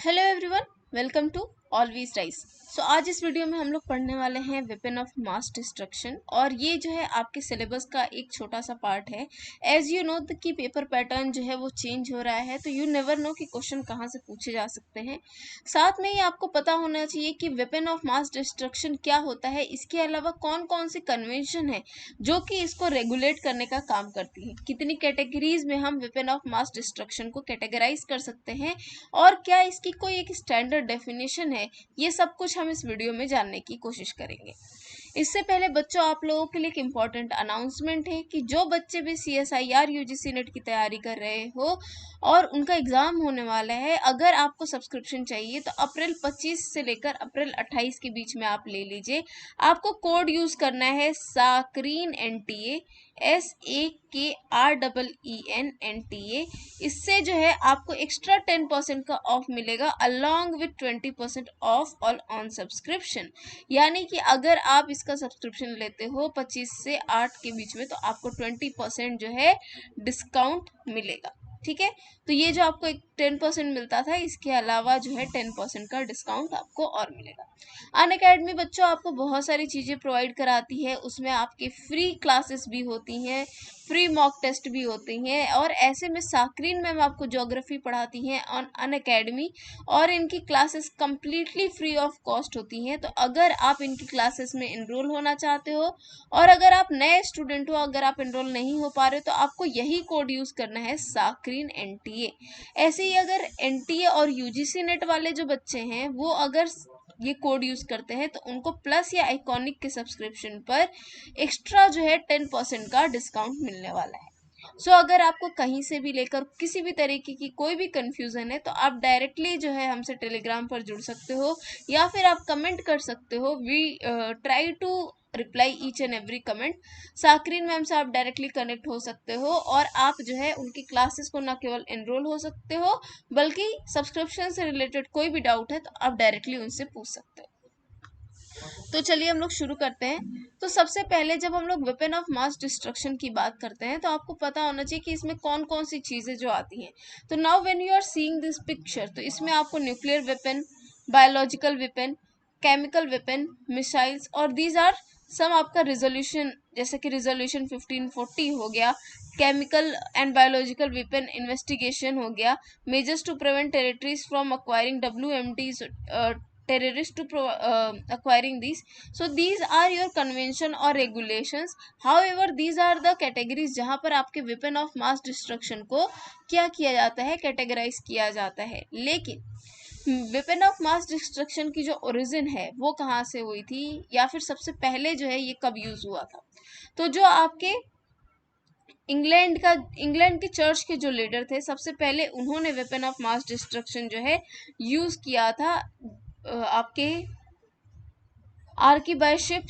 Hello everyone, welcome to always rice. So आज इस video में हम लोग पढ़ने वाले हैं वेपन ऑफ मास डिस्ट्रक्शन, और ये जो है आपके सिलेबस का एक छोटा सा पार्ट है। एज यू नो कि पेपर पैटर्न जो है वो चेंज हो रहा है, तो यू नेवर नो कि क्वेश्चन कहाँ से पूछे जा सकते हैं। साथ में ही आपको पता होना चाहिए कि वेपन ऑफ मास डिस्ट्रक्शन क्या होता है, इसके अलावा कौन कौन सी कन्वेंशन है जो कि इसको रेगुलेट करने का काम करती है, कितनी कैटेगरीज में हम वेपन ऑफ मास डिस्ट्रक्शन को कैटेगराइज कर सकते हैं, और क्या इसकी कोई एक स्टैंडर्ड डेफिनेशन है। ये सब कुछ हम इस वीडियो में जानने की कोशिश करेंगे। इससे पहले बच्चों, आप लोगों के लिए एक इम्पॉर्टेंट अनाउंसमेंट है कि जो बच्चे भी CSIR UGC नेट की तैयारी कर रहे हो और उनका एग्जाम होने वाला है, अगर आपको सब्सक्रिप्शन चाहिए तो अप्रैल 25 से लेकर अप्रैल 28 के बीच में आप ले लीजिए। आपको कोड यूज करना है साकरीन NTA, SAKREEN NTA। इससे जो है आपको एक्स्ट्रा 10% का ऑफ मिलेगा along with 20% of all on subscription. यानी कि अगर आप इसका सब्सक्रिप्शन लेते हो 25 से 8 के बीच में, तो आपको 20% जो है डिस्काउंट मिलेगा। ठीक है, तो ये जो आपको एक 10% मिलता था, इसके अलावा जो है 10% का डिस्काउंट आपको और मिलेगा। अनअकैडमी बच्चों आपको बहुत सारी चीज़ें प्रोवाइड कराती है, उसमें आपके फ्री क्लासेस भी होती हैं, फ्री मॉक टेस्ट भी होती हैं, और ऐसे में साकरीन मैम आपको ज्योग्राफी पढ़ाती हैं ऑन अनअकैडमी, और इनकी classes completely free of cost होती हैं। तो अगर आप इनकी क्लासेस में इनरोल होना चाहते हो, और अगर आप नए स्टूडेंट हो, अगर आप इनरोल नहीं हो पा रहे हो, तो आपको यही कोड यूज़ करना है साकरीन NTA। ऐसे ही अगर NTA और UGC नेट वाले जो बच्चे हैं वो अगर ये कोड यूज करते हैं, तो उनको प्लस या आइकॉनिक के सब्सक्रिप्शन पर एक्स्ट्रा जो है 10% का डिस्काउंट मिलने वाला है। सो अगर आपको कहीं से भी लेकर किसी भी तरीके की कोई भी कंफ्यूजन है, तो आप डायरेक्टली जो है हमसे टेलीग्राम पर जुड़ सकते हो, या फिर आप कमेंट कर सकते हो। We try to reply each and every comment. साकरीन मैम से आप डायरेक्टली कनेक्ट हो सकते हो, और आप जो है उनकी क्लासेस को न केवल एनरोल हो सकते हो, बल्कि सब्सक्रिप्शन से रिलेटेड कोई भी डाउट है तो आप डायरेक्टली उनसे पूछ सकते हो। तो चलिए हम लोग शुरू करते हैं। तो सबसे पहले जब हम लोग वेपन ऑफ मास डिस्ट्रक्शन की बात करते हैं, तो आपको पता होना चाहिए कि इसमें कौन कौन सी चीज़ें जो आती हैं। तो now when you are seeing this picture, तो इसमें आपको nuclear weapon, biological weapon, chemical weapon, missiles, और दीज आर सम आपका रिजोल्यूशन, जैसे कि रिजोल्यूशन 1540 हो गया, chemical and biological weapon investigation हो गया, measures to prevent territories from acquiring WMDs, terrorists to acquiring these. So these are your convention or regulations. However, these are the categories जहाँ पर आपके weapon of mass destruction को क्या किया जाता है, कैटेगराइज किया जाता है। लेकिन वेपन ऑफ मास डिस्ट्रक्शन की जो ओरिजिन है वो कहाँ से हुई थी, या फिर सबसे पहले जो है ये कब यूज हुआ था। तो जो आपके इंग्लैंड के चर्च के जो लीडर थे, सबसे पहले उन्होंने वेपन ऑफ मास डिस्ट्रक्शन जो है यूज किया था आपके आर्कीबिशप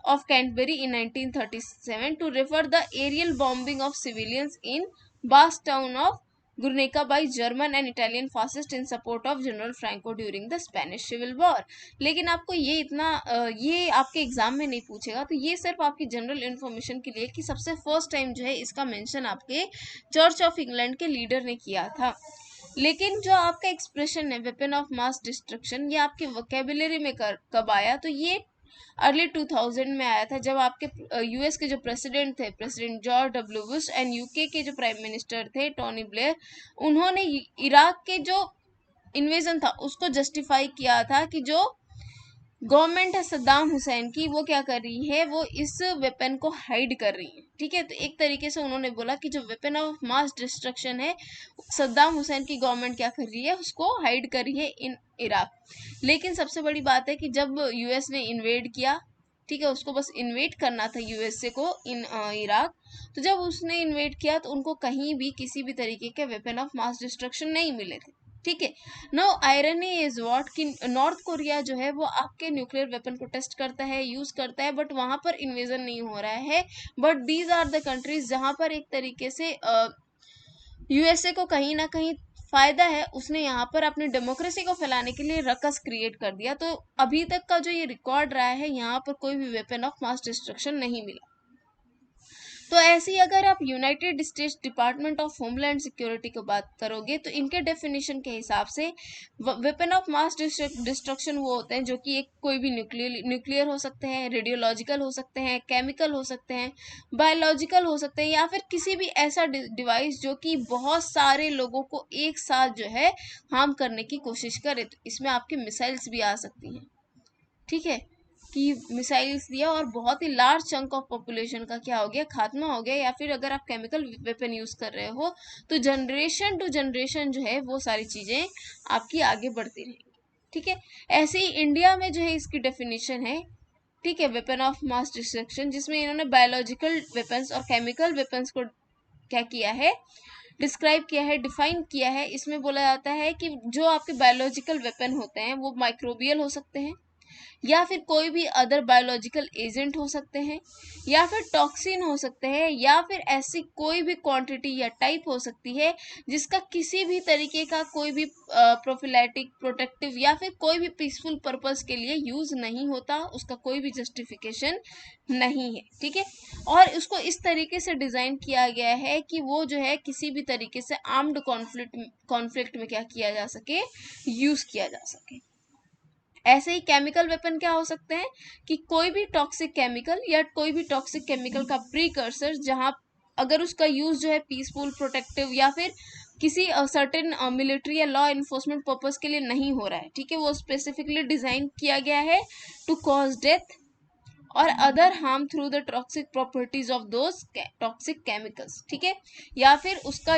of Canterbury in 1937 to refer the aerial bombing of civilians in Basque town of Guernica by German and Italian fascists in support of General Franco during the Spanish Civil War। लेकिन आपको ये इतना ये आपके exam में नहीं पूछेगा, तो ये सिर्फ आपकी जनरल इन्फॉर्मेशन के लिए कि सबसे फर्स्ट टाइम जो है इसका मेंशन आपके चर्च ऑफ इंग्लैंड के लीडर ने किया था। लेकिन जो आपका एक्सप्रेशन है वेपन ऑफ मास डिस्ट्रक्शन, ये आपके वोकेबुलरी में कब आया, तो ये अर्ली 2000 में आया था, जब आपके US के जो प्रेसिडेंट थे, president George W Bush, and UK के जो प्राइम मिनिस्टर थे टोनी ब्लेयर, उन्होंने इराक के जो इन्वेजन था उसको जस्टिफाई किया था कि जो गवर्नमेंट है सद्दाम हुसैन की, वो क्या कर रही है, वो इस वेपन को हाइड कर रही है। ठीक है, तो एक तरीके से उन्होंने बोला कि जो वेपन ऑफ मास डिस्ट्रक्शन है, सद्दाम हुसैन की गवर्नमेंट क्या कर रही है, उसको हाइड कर रही है इन इराक। लेकिन सबसे बड़ी बात है कि जब US ने इन्वेड किया, ठीक है, उसको बस इन्वेड करना था USA को इन इराक, तो जब उसने इन्वेड किया तो उनको कहीं भी किसी भी तरीके के वेपन ऑफ मास डिस्ट्रक्शन नहीं मिले थे। ठीक है, नो आयरनी इज व्हाट कि नॉर्थ कोरिया जो है वो आपके न्यूक्लियर वेपन को टेस्ट करता है, यूज करता है, बट वहां पर इन्वेजन नहीं हो रहा है। But these are the countries जहां पर एक तरीके से USA को कहीं ना कहीं फायदा है, उसने यहाँ पर अपनी डेमोक्रेसी को फैलाने के लिए रकस क्रिएट कर दिया। तो अभी तक का जो ये रिकॉर्ड रहा है, यहाँ पर कोई भी वेपन ऑफ मास डिस्ट्रक्शन नहीं मिला। तो ऐसे ही अगर आप United states department of homeland security की बात करोगे तो इनके डेफिनेशन के हिसाब से वेपन ऑफ मास डिस्ट्रक्शन वो होते हैं जो कि एक कोई भी न्यूक्लियर हो सकते हैं, रेडियोलॉजिकल हो सकते हैं, केमिकल हो सकते हैं, बायोलॉजिकल हो सकते हैं, या फिर किसी भी ऐसा डिवाइस जो कि बहुत सारे लोगों को एक साथ जो है हार्म करने की कोशिश करे। तो इसमें आपके मिसाइल्स भी आ सकती हैं, ठीक है, कि मिसाइल्स दिया और बहुत ही लार्ज चंक ऑफ पॉपुलेशन का क्या हो गया, खात्मा हो गया। या फिर अगर आप केमिकल वेपन यूज कर रहे हो तो जनरेशन टू जनरेशन जो है वो सारी चीजें आपकी आगे बढ़ती रहेंगी, ठीक है। ऐसे ही इंडिया में जो है इसकी डेफिनेशन है, ठीक है, वेपन ऑफ मास डिस्ट्रक्शन, जिसमें इन्होंने बायोलॉजिकल वेपन्स और केमिकल वेपन्स को क्या किया है, डिस्क्राइब किया है, डिफाइन किया है। इसमें बोला जाता है कि जो आपके बायोलॉजिकल वेपन होते हैं वो माइक्रोबियल हो सकते हैं, या फिर कोई भी अदर बायोलॉजिकल एजेंट हो सकते हैं, या फिर टॉक्सिन हो सकते हैं, या फिर ऐसी कोई भी क्वांटिटी या टाइप हो सकती है जिसका किसी भी तरीके का कोई भी प्रोफिलैटिक, प्रोटेक्टिव या फिर कोई भी पीसफुल पर्पस के लिए यूज नहीं होता, उसका कोई भी जस्टिफिकेशन नहीं है, ठीक है। और उसको इस तरीके से डिजाइन किया गया है कि वो जो है किसी भी तरीके से आर्म्ड कॉन्फ्लिक्ट में क्या किया जा सके, यूज किया जा सके। ऐसे ही केमिकल वेपन क्या हो सकते हैं कि कोई भी टॉक्सिक केमिकल या कोई भी टॉक्सिक केमिकल का प्रीकर्सर, जहां अगर उसका यूज जो है पीसफुल, प्रोटेक्टिव या फिर किसी सर्टेन मिलिट्री या लॉ इन्फोर्समेंट पर्पस के लिए नहीं हो रहा है, ठीक है, वो स्पेसिफिकली डिजाइन किया गया है टू कॉज डेथ और other harm through the toxic properties of those toxic chemicals, ठीक है, या फिर उसका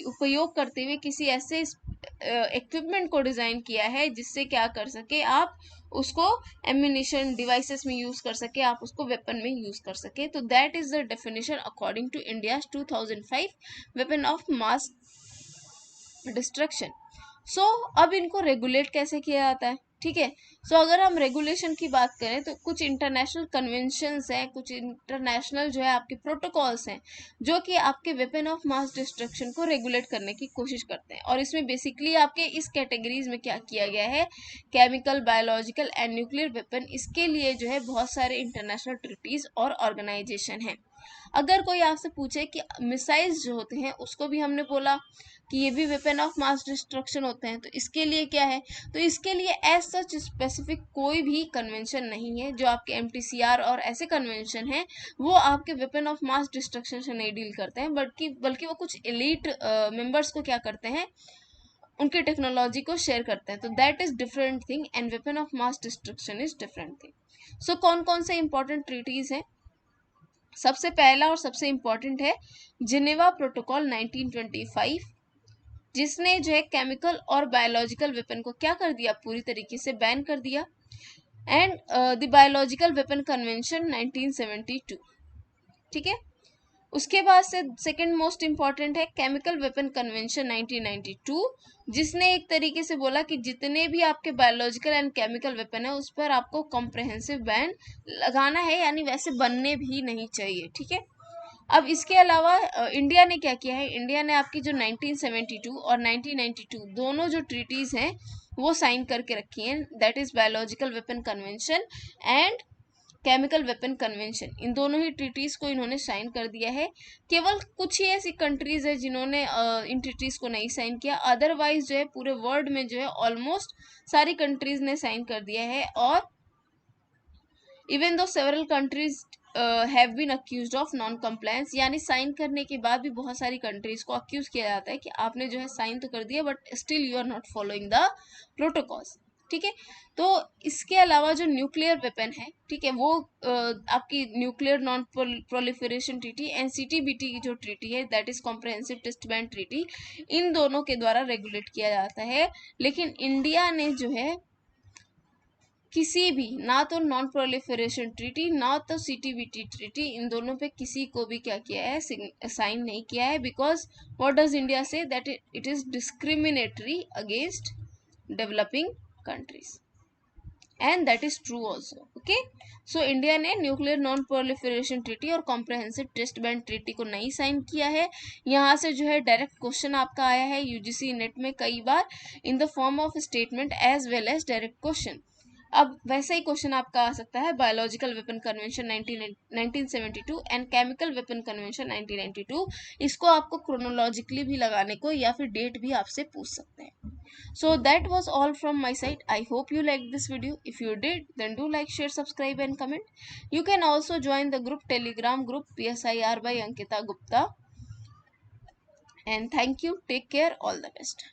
उपयोग करते हुए किसी ऐसे इक्विपमेंट को डिजाइन किया है जिससे क्या कर सके आप उसको एम्यूनिशन डिवाइसेस में यूज कर सके, आप उसको वेपन में यूज कर सके। तो that is the definition according to India 2005 weapon of mass destruction. So अब इनको रेगुलेट कैसे किया जाता है, ठीक है। सो अगर हम रेगुलेशन की बात करें तो कुछ इंटरनेशनल कन्वेंशंस हैं, कुछ इंटरनेशनल जो है आपके प्रोटोकॉल्स हैं जो कि आपके वेपन ऑफ मास डिस्ट्रक्शन को रेगुलेट करने की कोशिश करते हैं। और इसमें बेसिकली आपके इस कैटेगरीज में क्या किया गया है, chemical, biological and nuclear weapon, इसके लिए जो है बहुत सारे इंटरनेशनल ट्रीटीज और ऑर्गेनाइजेशन हैं। अगर कोई आपसे पूछे कि मिसाइल्स जो होते हैं उसको भी हमने बोला कि ये भी वेपन ऑफ मास डिस्ट्रक्शन होते हैं, तो इसके लिए क्या है, तो इसके लिए एज सच स्पेसिफिक कोई भी कन्वेंशन नहीं है। जो आपके MTCR और ऐसे कन्वेंशन हैं वो आपके वेपन ऑफ मास डिस्ट्रक्शन से नहीं डील करते हैं, बल्कि वो कुछ एलीट मेंबर्स को क्या करते हैं, उनकी टेक्नोलॉजी को शेयर करते हैं। तो that is different thing and weapon of mass destruction is different thing. So कौन कौन से इंपॉर्टेंट ट्रीटीज हैं, सबसे पहला और सबसे इंपॉर्टेंट है जिनेवा प्रोटोकॉल 1925, जिसने जो है केमिकल और बायोलॉजिकल वेपन को क्या कर दिया, पूरी तरीके से बैन कर दिया। And the biological weapon convention 1972, ठीक है। उसके बाद से सेकंड मोस्ट इंपॉर्टेंट है केमिकल वेपन कन्वेंशन 1992, जिसने एक तरीके से बोला कि जितने भी आपके बायोलॉजिकल एंड केमिकल वेपन है उस पर आपको कॉम्प्रहेंसिव बैन लगाना है, यानी वैसे बनने भी नहीं चाहिए, ठीक है। अब इसके अलावा इंडिया ने क्या किया है, इंडिया ने आपकी जो 1972 और 1992 दोनों जो ट्रीटीज हैं वो साइन करके रखी हैं, that is biological weapon convention and chemical weapon convention. इन दोनों ही ट्रीटीज को इन्होंने साइन कर दिया है। केवल कुछ ही ऐसी कंट्रीज है जिन्होंने इन ट्रीटीज को नहीं साइन किया, अदरवाइज जो है पूरे वर्ल्ड में जो है ऑलमोस्ट सारी कंट्रीज ने साइन कर दिया है। और even though several countries have been accused of non compliance, यानी साइन करने के बाद भी बहुत सारी कंट्रीज को अक्यूज किया जाता है कि आपने जो है साइन तो कर दिया but still you are not following the protocols, ठीक है। तो इसके अलावा जो न्यूक्लियर वेपन है, ठीक है, वो आपकी nuclear non proliferation treaty NCTBT की जो ट्रीटी है that is comprehensive test ban treaty, इन दोनों के द्वारा रेगुलेट किया जाता है। लेकिन इंडिया ने जो है किसी भी, ना तो नॉन प्रोलिफरेशन ट्रीटी ना तो CTBT ट्रीटी, इन दोनों पे किसी को भी क्या किया है, साइन नहीं किया है। बिकॉज व्हाट डज इंडिया से, that it is discriminatory against developing countries and that is true also, okay. So India ने न्यूक्लियर नॉन प्रोलिफरेशन ट्रीटी और कॉम्प्रहेंसिव टेस्ट बैन ट्रीटी को नहीं साइन किया है। यहाँ से जो है डायरेक्ट क्वेश्चन आपका आया है UGC नेट में कई बार in the form of statement as well as direct question. अब वैसा ही क्वेश्चन आपका आ सकता है biological weapon convention 1972 and chemical weapon convention 1992। इसको आपको क्रोनोलॉजिकली भी लगाने को या फिर डेट भी आपसे पूछ सकते हैं। So that was all from my side. I hope you liked this video. If you did, then do like, share, subscribe and comment. You can also join the group Telegram group PSIR by Ankita Gupta. And thank you. Take care. All the best.